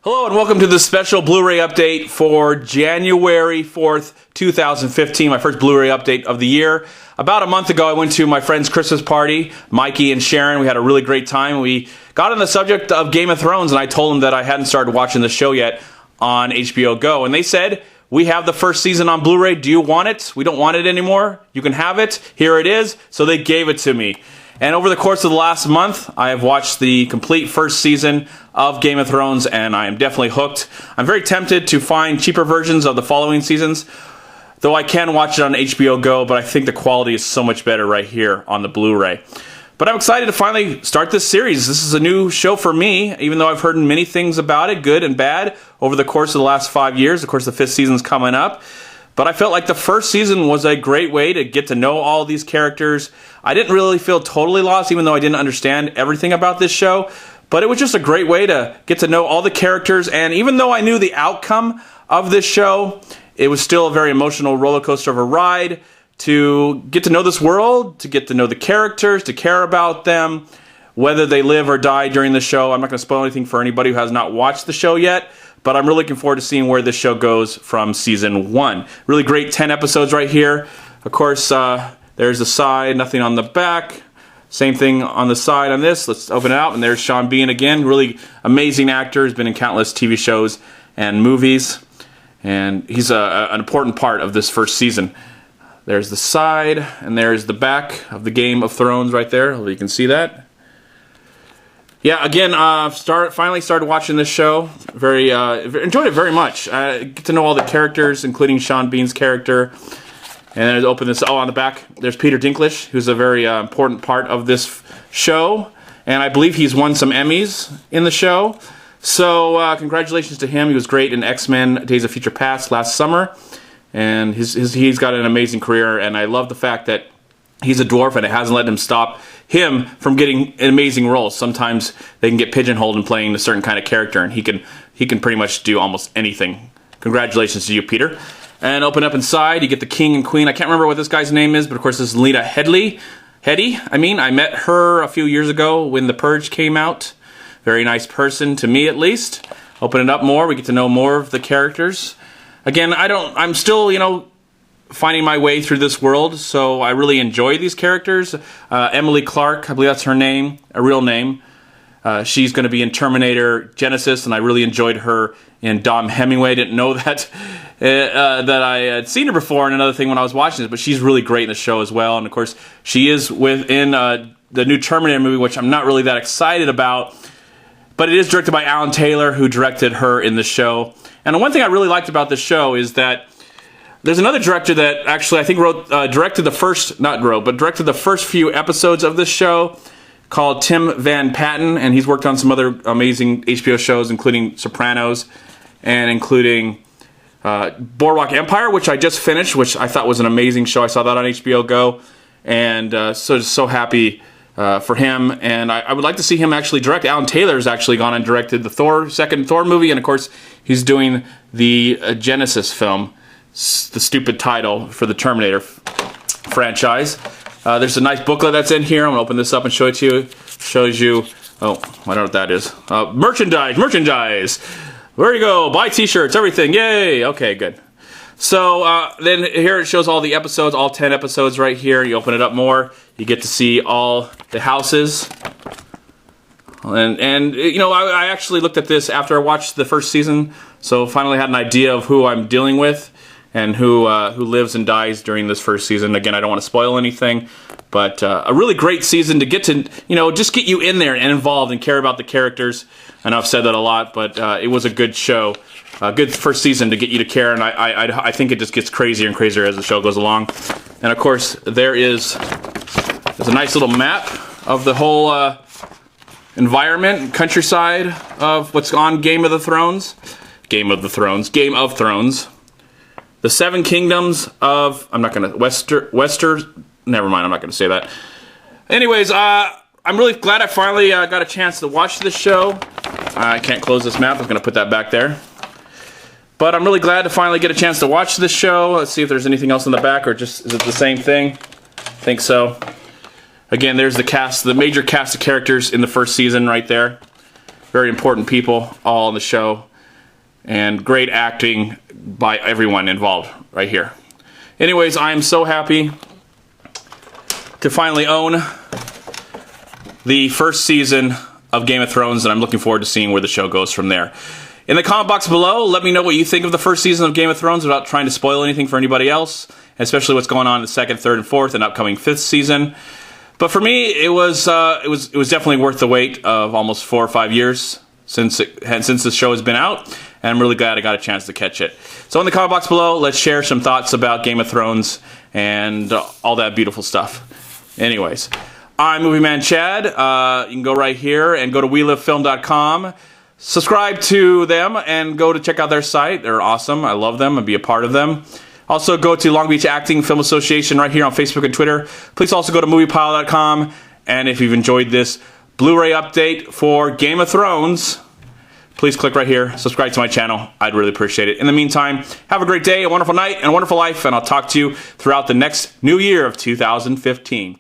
Hello and welcome to the special Blu-ray update for January 4th, 2015, my first Blu-ray update of the year. About a month ago, I went to my friend's Christmas party, Mikey and Sharon. We had a really great time. We got on the subject of Game of Thrones, and I told them that I hadn't started watching the show yet on HBO Go. And they said, we have the first season on Blu-ray. Do you want it? We don't want it anymore. You can have it. Here it is. So they gave it to me. And over the course of the last month, I have watched the complete first season of Game of Thrones, and I am definitely hooked. I'm very tempted to find cheaper versions of the following seasons, though I can watch it on HBO Go, but I think the quality is so much better right here on the Blu-ray. But I'm excited to finally start this series. This is a new show for me, even though I've heard many things about it, good and bad, over the course of the last 5 years. Of course, the 5th season's coming up. But I felt like the first season was a great way to get to know all these characters. I didn't really feel totally lost, even though I didn't understand everything about this show. But it was just a great way to get to know all the characters. And even though I knew the outcome of this show, it was still a very emotional roller coaster of a ride to get to know this world, to get to know the characters, to care about them, whether they live or die during the show. I'm not going to spoil anything for anybody who has not watched the show yet. But I'm really looking forward to seeing where this show goes from season 1. Really great 10 episodes right here. Of course, there's the side, nothing on the back. Same thing on the side on this. Let's open it out, and there's Sean Bean again. Really amazing actor. He's been in countless TV shows and movies. And he's an important part of this first season. There's the side, and there's the back of the Game of Thrones right there. Hopefully you can see that. Yeah, again, finally started watching this show. Enjoyed it very much. Get to know all the characters, including Sean Bean's character. And then I open this. Oh, on the back, there's Peter Dinklage, who's a very important part of this show. And I believe he's won some Emmys in the show. So congratulations to him. He was great in X-Men: Days of Future Past last summer. And he's got an amazing career. And I love the fact that he's a dwarf, and it hasn't let him stop him from getting amazing roles. Sometimes they can get pigeonholed in playing a certain kind of character, and he can pretty much do almost anything. Congratulations to you, Peter. And open up inside, you get the king and queen. I can't remember what this guy's name is, but of course this is Lena Headey. I met her a few years ago when The Purge came out. Very nice person, to me at least. Open it up more, we get to know more of the characters. Again, I'm still, finding my way through this world, so I really enjoy these characters. Emily Clark, I believe that's her name, a real name. She's going to be in Terminator Genesis, and I really enjoyed her in Dom Hemingway. Didn't know that I had seen her before in another thing when I was watching this, but she's really great in the show as well. And of course, she is within the new Terminator movie, which I'm not really that excited about, but it is directed by Alan Taylor, who directed her in the show. And the one thing I really liked about this show is that there's another director that actually I think directed the first few episodes of this show, called Tim Van Patten, and he's worked on some other amazing HBO shows, including Sopranos, and including Boardwalk Empire, which I just finished, which I thought was an amazing show. I saw that on HBO Go, and so happy for him. And I would like to see him actually direct. Alan Taylor's actually gone and directed the second Thor movie, and of course he's doing the Genesis film, the stupid title for the Terminator franchise. There's a nice booklet that's in here. I'm going to open this up and show it to you. Shows you, oh, I don't know what that is. Merchandise. There you go. Buy t-shirts, everything. Yay. Okay, good. So then here it shows all the episodes, all 10 episodes right here. You open it up more. You get to see all the houses. And I actually looked at this after I watched the first season. So finally had an idea of who I'm dealing with and who lives and dies during this first season. Again, I don't want to spoil anything, but a really great season to get to, just get you in there and involved and care about the characters. I know I've said that a lot, but it was a good show, a good first season to get you to care, and I think it just gets crazier and crazier as the show goes along. And of course, there's a nice little map of the whole environment, countryside of what's on Game of Thrones. The 7 kingdoms of, never mind, I'm not going to say that. Anyways, I'm really glad I finally got a chance to watch this show. I can't close this map, I'm going to put that back there. But I'm really glad to finally get a chance to watch this show. Let's see if there's anything else in the back, or is it the same thing? I think so. Again, there's the major cast of characters in the first season right there. Very important people all in the show. and great acting by everyone involved right here. Anyways, I am so happy to finally own the first season of Game of Thrones, and I'm looking forward to seeing where the show goes from there. In the comment box below, let me know what you think of the first season of Game of Thrones without trying to spoil anything for anybody else, especially what's going on in the second, third, and fourth, and upcoming fifth season. But for me, it was definitely worth the wait of almost 4 or 5 years since the show has been out, and I'm really glad I got a chance to catch it. So in the comment box below, let's share some thoughts about Game of Thrones and all that beautiful stuff. Anyways, I'm MovieManCHAD. You can go right here and go to WeLiveFilm.com. Subscribe to them and go to check out their site. They're awesome. I love them and be a part of them. Also go to Long Beach Acting Film Association right here on Facebook and Twitter. Please also go to MoviePile.com. And if you've enjoyed this Blu-ray update for Game of Thrones, please click right here. Subscribe to my channel. I'd really appreciate it. In the meantime, have a great day, a wonderful night, and a wonderful life. And I'll talk to you throughout the next new year of 2015.